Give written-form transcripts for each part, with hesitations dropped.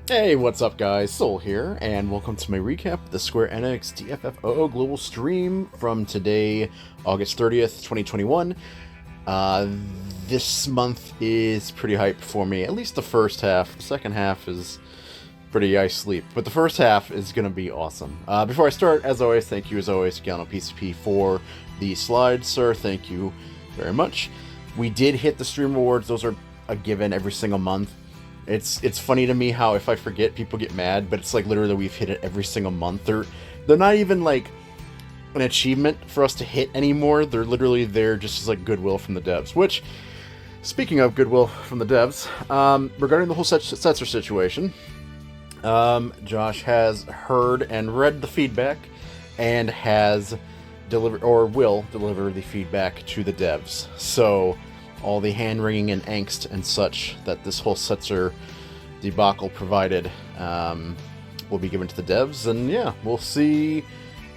Hey, what's up guys? Soul here, and welcome to my recap of the Square Enix DFFOO global stream from today, August 30th, 2021. This month is pretty hype for me, at least the first half. The second half is pretty ice sleep, but the first half is going to be awesome. Before I start, as always, thank you as always, Gallon PCP, for the slides, sir. Thank you very much. We did hit the stream rewards. Those are a given every single month. It's funny to me how if I forget, people get mad, but it's like literally we've hit it every single month. They're not even like an achievement for us to hit anymore. They're literally there just as like goodwill from the devs. Which, speaking of goodwill from the devs, regarding the whole Setzer situation, Josh has heard and read the feedback and has delivered or will deliver the feedback to the devs. So all the hand-wringing and angst and such that this whole Setzer debacle provided will be given to the devs, and yeah, we'll see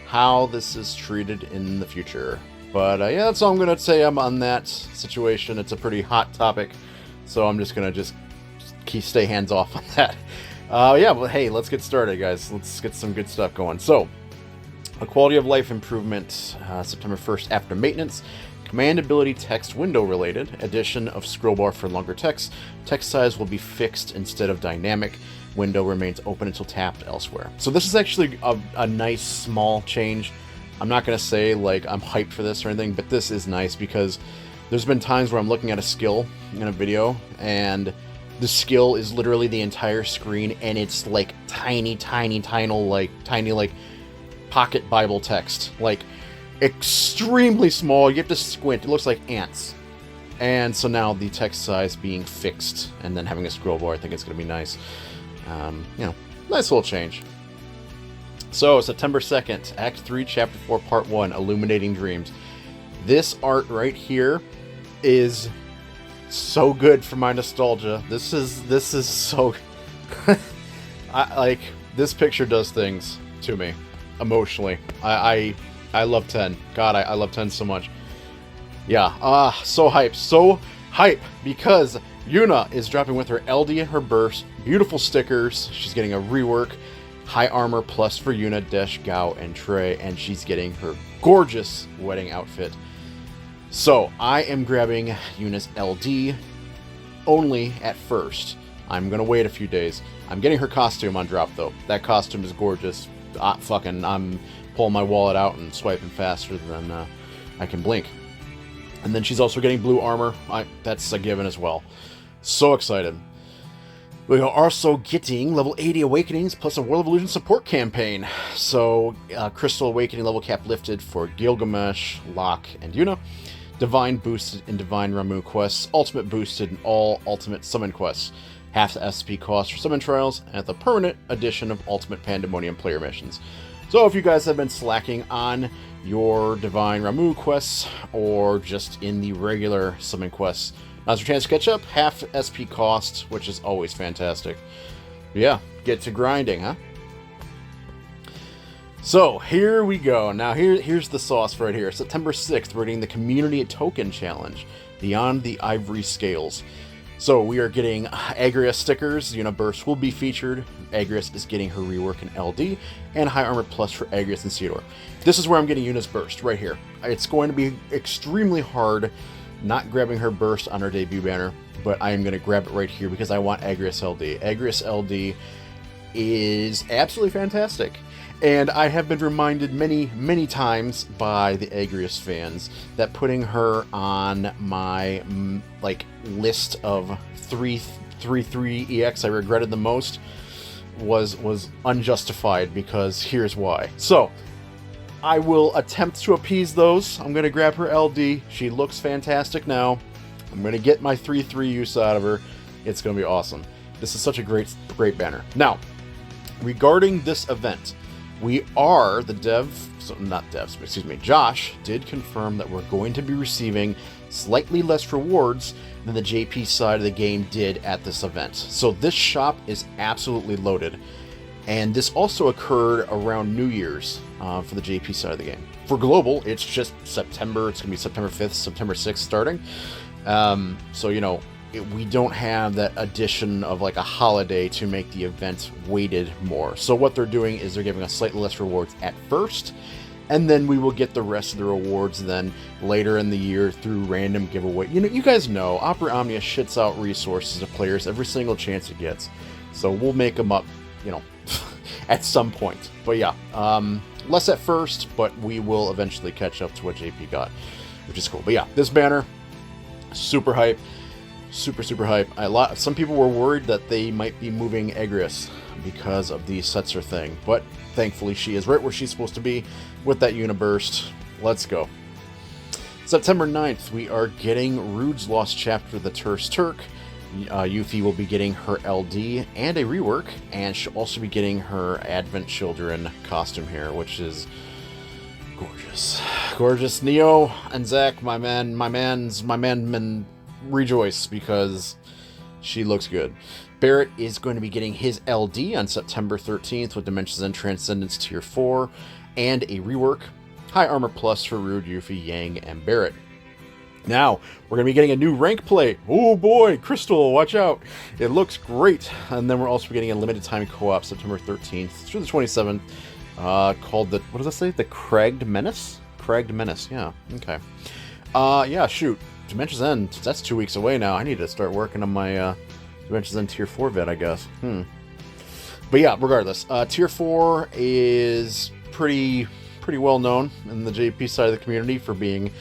how this is treated in the future. But yeah, that's all I'm going to say on that situation. It's a pretty hot topic, so I'm just going to stay hands-off on that. Yeah, but hey, let's get started, guys. Let's get some good stuff going. So, a quality of life improvement, September 1st after maintenance. Command ability text window related. Addition of scroll bar for longer text. Text size will be fixed instead of dynamic. Window remains open until tapped elsewhere. So this is actually a nice small change. I'm not going to say like I'm hyped for this or anything, but this is nice because there's been times where I'm looking at a skill in a video and the skill is literally the entire screen and it's like tiny like pocket Bible text. Like extremely small. You have to squint. It looks like ants. And so now the text size being fixed and then having a scroll bar, I think it's going to be nice. Nice little change. So, September 2nd, Act 3, Chapter 4, Part 1, Illuminating Dreams. This art right here is so good for my nostalgia. This is so... this picture does things to me, emotionally. I love 10. God, I love 10 so much. Yeah, so hype, because Yuna is dropping with her LD and her burst. Beautiful stickers. She's getting a rework. High armor plus for Yuna, Desh, Gao, and Trey, and she's getting her gorgeous wedding outfit. So, I am grabbing Yuna's LD only at first. I'm gonna wait a few days. I'm getting her costume on drop, though. That costume is gorgeous. I'm pulling my wallet out and swiping faster than I can blink. And then she's also getting blue armor. That's a given as well. So excited. We are also getting level 80 Awakenings plus a World of Illusion support campaign. So, Crystal Awakening level cap lifted for Gilgamesh, Locke, and Yuna. Divine boosted in Divine Ramu quests. Ultimate boosted in all Ultimate Summon quests. Half the SP cost for Summon Trials, and the permanent addition of Ultimate Pandemonium player missions. So if you guys have been slacking on your Divine Ramu quests, or just in the regular Summon quests, now's your chance to catch up. Half SP cost, which is always fantastic. But yeah, get to grinding, huh? So, here we go. Now, here's the sauce right here. September 6th, we're getting the Community Token Challenge, Beyond the Ivory Scales. So, we are getting Agrias stickers. Yuna Burst will be featured. Agrias is getting her rework in LD, and High Armor Plus for Agrias and Theodore. This is where I'm getting Yuna's Burst, right here. It's going to be extremely hard not grabbing her Burst on her debut banner, but I am going to grab it right here because I want Agrias LD. Agrias LD is absolutely fantastic. And I have been reminded many times by the Agrias fans that putting her on my list of 3 EX I regretted the most was unjustified, because here's why. So, I will attempt to appease those. I'm going to grab her LD. She looks fantastic now. I'm going to get my 3-3 use out of her. It's going to be awesome. This is such a great banner. Now, regarding this event, Josh did confirm that we're going to be receiving slightly less rewards than the JP side of the game did at this event. So this shop is absolutely loaded. And this also occurred around New Year's for the JP side of the game. For global, it's just September. It's going to be September 5th, September 6th starting. So, we don't have that addition of like a holiday to make the event weighted more. So what they're doing is they're giving us slightly less rewards at first, and then we will get the rest of the rewards then later in the year through random giveaway. You know, you guys know, Opera Omnia shits out resources to players every single chance it gets. So we'll make them up, you know, at some point. But yeah, less at first, but we will eventually catch up to what JP got, which is cool. But yeah, this banner, super hype. Super hype. Some people were worried that they might be moving Exdeath because of the Setzer thing, but thankfully she is right where she's supposed to be with that Yuna burst. Let's go. September 9th, we are getting Rude's Lost Chapter, The Terse Turk. Yuffie will be getting her LD and a rework, and she'll also be getting her Advent Children costume here, which is gorgeous. Gorgeous. Neo and Zach, my man, rejoice because she looks good. Barrett is going to be getting his LD on September 13th with Dimensions and Transcendence Tier 4 and a rework. High Armor Plus for Rude, Yuffie, Yang, and Barrett. Now, we're going to be getting a new rank plate. Oh boy, Crystal, watch out. It looks great. And then we're also getting a limited time co-op September 13th through the 27th called the, what does that say? The Cragged Menace? Cragged Menace, yeah, okay. Yeah, shoot. Dimensions End, that's 2 weeks away now. I need to start working on my Dimensions End Tier 4 vid, I guess. But yeah, regardless. Tier 4 is pretty well known in the JP side of the community for being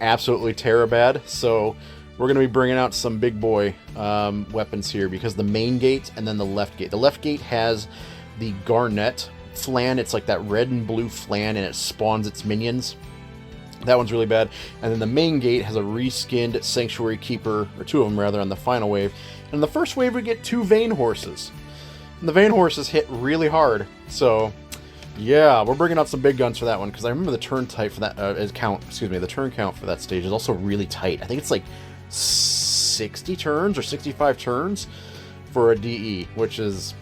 absolutely terabad. So we're going to be bringing out some big boy weapons here, because the main gate and then the left gate. The left gate has the Garnet flan. It's like that red and blue flan, and it spawns its minions. That one's really bad. And then the main gate has a reskinned Sanctuary Keeper, or two of them rather, on the final wave. And in the first wave we get 2 Vein Horses. And the Vein Horses hit really hard. So, yeah, we're bringing out some big guns for that one, because I remember the turn type for that, the turn count for that stage is also really tight. I think it's like 60 turns or 65 turns for a DE, which is,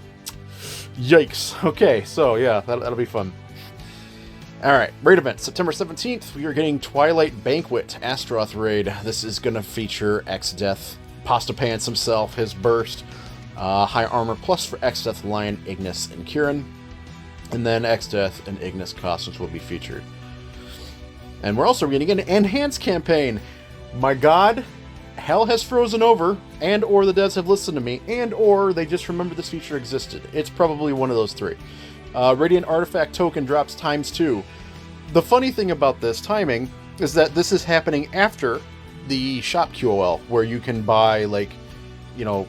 yikes. Okay, so yeah, that'll be fun. Alright, raid event, September 17th, we are getting Twilight Banquet, Astaroth raid. This is going to feature Exdeath, Pasta Pants himself, his burst, high armor plus for Exdeath, Lion, Ignis, and Kieran. And then Exdeath and Ignis costumes will be featured. And we're also getting an enhanced campaign. My god, hell has frozen over, and or the devs have listened to me, and or they just remembered this feature existed. It's probably one of those three. Radiant Artifact token drops ×2. The funny thing about this timing is that this is happening after the shop QOL, where you can buy, like, you know,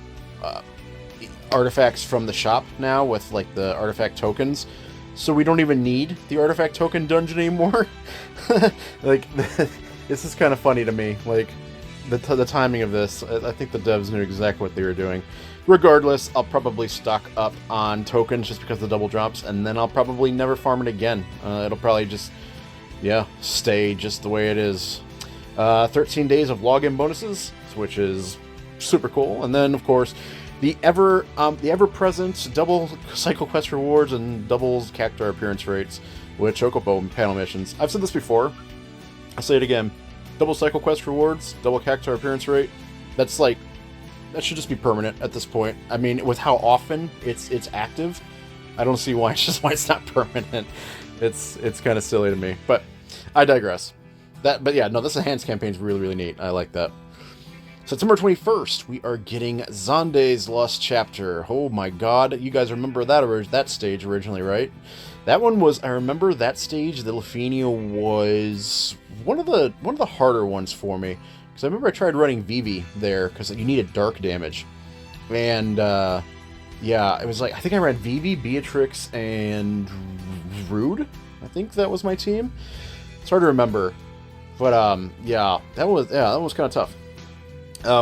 artifacts from the shop now with, like, the artifact tokens. So we don't even need the artifact token dungeon anymore. Like, this is kind of funny to me. Like, the timing of this, I think the devs knew exactly what they were doing. Regardless, I'll probably stock up on tokens just because of the double drops, and then I'll probably never farm it again. It'll probably just, yeah, stay just the way it is. 13 days of login bonuses, which is super cool. And then, of course, the ever-present double cycle quest rewards and doubles Cactuar appearance rates with Chocobo panel missions. I've said this before. I'll say it again. Double cycle quest rewards, double Cactuar appearance rate. That's like, that should just be permanent at this point. I mean, with how often it's active, I don't see why it's not permanent. It's kind of silly to me, but I digress. But yeah, no, this enhanced campaign is really neat. I like that. September 21st, we are getting Xande's Lost Chapter. Oh my god, you guys remember that stage originally, right? That one was, I remember that stage, the Lufenia was one of the harder ones for me. Because I remember I tried running Vivi there, because you needed dark damage. And, yeah, it was like, I think I ran Vivi, Beatrix, and Rude. I think that was my team. It's hard to remember. But, yeah, that was kind of tough.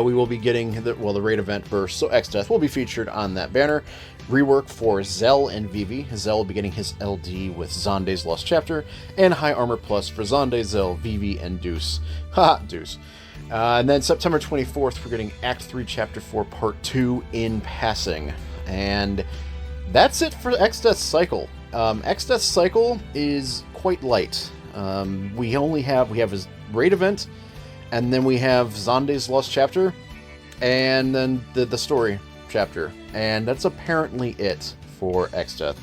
We will be getting the raid event burst, so Exdeath will be featured on that banner. Rework for Zell and Vivi. Zell will be getting his LD with Xande's Lost Chapter, and high armor plus for Xande, Zell, Vivi, and Deuce. Haha, Deuce. And then September 24th, we're getting Act 3, Chapter 4, Part 2 in passing. And that's it for Exdeath's cycle. Exdeath's cycle is quite light. We have his raid event, and then we have Xande's Lost Chapter. and then the story chapter, and that's apparently it for Exdeath.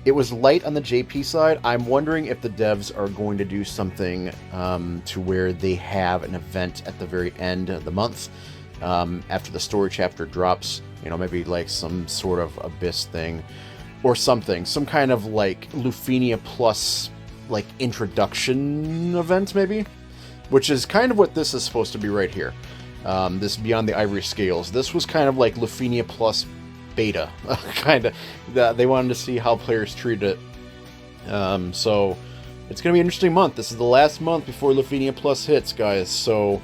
It was light on the JP side. I'm wondering if the devs are going to do something to where they have an event at the very end of the month after the story chapter drops. You know, maybe like some sort of Abyss thing or something. Some kind of like Lufenia plus like introduction event maybe. Which is kind of what this is supposed to be right here. This Beyond the Ivory Scales. This was kind of like Lufenia plus beta, kind of. They wanted to see how players treat it. So it's going to be an interesting month. This is the last month before Lufenia Plus hits, guys. So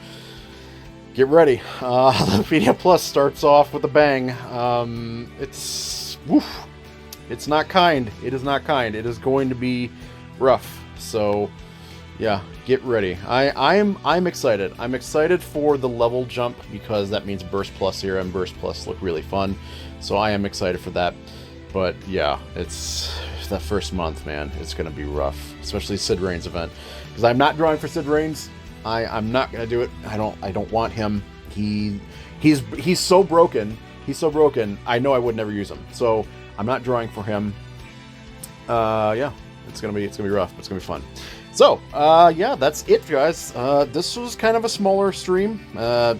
get ready. Lufenia Plus starts off with a bang. It's not kind. It is not kind. It is going to be rough. So yeah, get ready. I'm excited. I'm excited for the level jump because that means Burst Plus here, and Burst Plus look really fun. So I am excited for that. But yeah, it's that first month, man. It's gonna be rough, especially Sid Rain's event, because I'm not drawing for Sid Rain's. I'm not gonna do it. I don't want him. He's so broken. He's so broken. I know I would never use him. So I'm not drawing for him. Yeah, it's gonna be rough. But it's gonna be fun. So, yeah, that's it, guys. This was kind of a smaller stream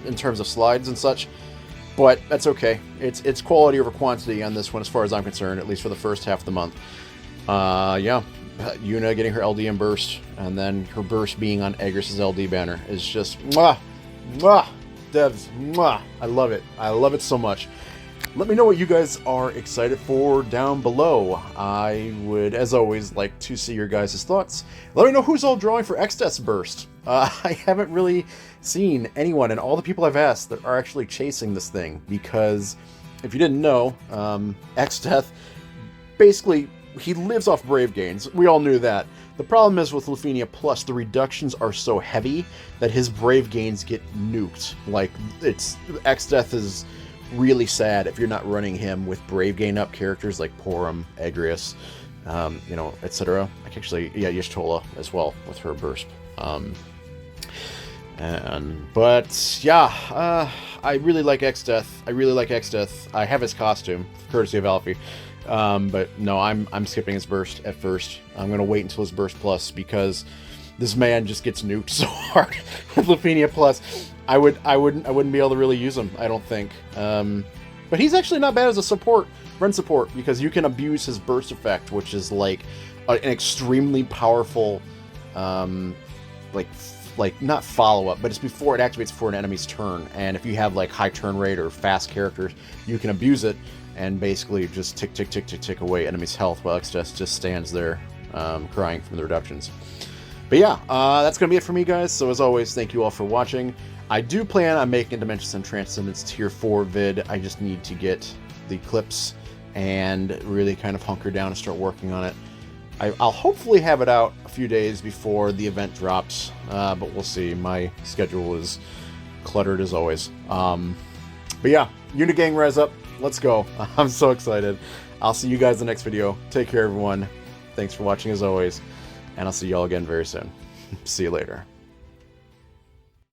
in terms of slides and such, but that's okay. It's quality over quantity on this one, as far as I'm concerned, at least for the first half of the month. Yeah, Yuna getting her LD and burst, and then her burst being on Agris's LD banner is just mwah, mwah, devs, mwah. I love it. I love it so much. Let me know what you guys are excited for down below. I would, as always, like to see your guys' thoughts. Let me know who's all drawing for Exdeath's burst. I haven't really seen anyone, and all the people I've asked that are actually chasing this thing, because if you didn't know, Exdeath, basically, he lives off Brave gains. We all knew that. The problem is with Lufenia Plus, the reductions are so heavy that his Brave gains get nuked. Like, Exdeath is really sad if you're not running him with Brave gain up characters like Porum, Agrius, you know, etc. Like actually, yeah, Y'shtola as well with her burst. But yeah, I really like Exdeath. I really like Exdeath. I have his costume, courtesy of Alfie. But no, I'm skipping his burst at first. I'm gonna wait until his burst plus, because this man just gets nuked so hard with Lufenia Plus. I wouldn't be able to really use him, I don't think. But he's actually not bad as a support, run support, because you can abuse his burst effect, which is like an extremely powerful, like not follow up, but it's before it activates for an enemy's turn. And if you have like high turn rate or fast characters, you can abuse it and basically just tick away enemies' health while Exdeath just stands there crying from the reductions. But yeah, that's going to be it for me, guys. So as always, thank you all for watching. I do plan on making Dimensions and Transcendence Tier 4 vid. I just need to get the clips and really kind of hunker down and start working on it. I'll hopefully have it out a few days before the event drops, but we'll see. My schedule is cluttered as always. But yeah, Yuna Gang res up. Let's go. I'm so excited. I'll see you guys in the next video. Take care, everyone. Thanks for watching as always, and I'll see y'all again very soon. See you later.